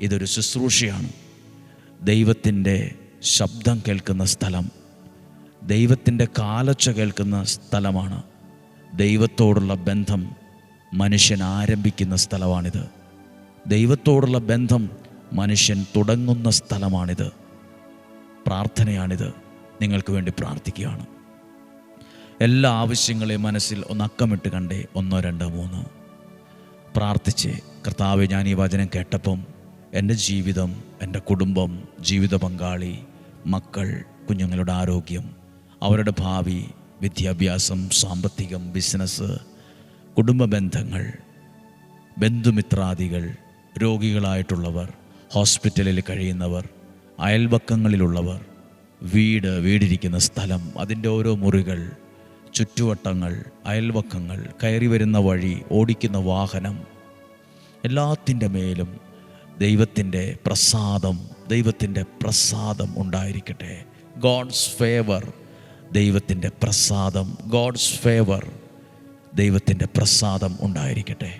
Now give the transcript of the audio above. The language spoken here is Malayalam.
ഇതൊരു ശുശ്രൂഷയാണ്. ദൈവത്തിൻ്റെ ശബ്ദം കേൾക്കുന്ന സ്ഥലം, ദൈവത്തിൻ്റെ കാലൊച്ച കേൾക്കുന്ന സ്ഥലമാണ്. ദൈവത്തോടുള്ള ബന്ധം മനുഷ്യൻ ആരംഭിക്കുന്ന സ്ഥലമാണിത്. ദൈവത്തോടുള്ള ബന്ധം മനുഷ്യൻ തുടങ്ങുന്ന സ്ഥലമാണിത്. പ്രാർത്ഥനയാണിത്. നിങ്ങൾക്ക് വേണ്ടി പ്രാർത്ഥിക്കുകയാണ്. എല്ലാ ആവശ്യങ്ങളെയും മനസ്സിൽ ഒന്ന് അക്കമിട്ട് കണ്ടേ, 1, 2, 3 പ്രാർത്ഥിച്ച്, കർത്താവേ, ഞാൻ ഈ വചനം കേട്ടപ്പം എൻ്റെ ജീവിതം, എൻ്റെ കുടുംബം, ജീവിത പങ്കാളി, മക്കൾ, കുഞ്ഞുങ്ങളുടെ ആരോഗ്യം, അവരുടെ ഭാവി, വിദ്യാഭ്യാസം, സാമ്പത്തികം, ബിസിനസ്, കുടുംബ ബന്ധങ്ങൾ, ബന്ധുമിത്രാദികൾ, രോഗികളായിട്ടുള്ളവർ, ഹോസ്പിറ്റലിൽ കഴിയുന്നവർ, അയൽവക്കങ്ങളിലുള്ളവർ, വീടിരിക്കുന്ന സ്ഥലം, അതിൻ്റെ ഓരോ മുറികൾ, ചുറ്റുവട്ടങ്ങൾ, അയൽവക്കങ്ങൾ, കയറി വരുന്ന വഴി, ഓടിക്കുന്ന വാഹനം, എല്ലാത്തിൻ്റെ മേലും ദൈവത്തിൻ്റെ പ്രസാദം ഉണ്ടായിരിക്കട്ടെ. ഗോഡ്സ് ഫേവർ, ദൈവത്തിൻ്റെ പ്രസാദം, ഗോഡ്സ് ഫേവർ, ദൈവത്തിൻ്റെ പ്രസാദം ഉണ്ടായിരിക്കട്ടെ.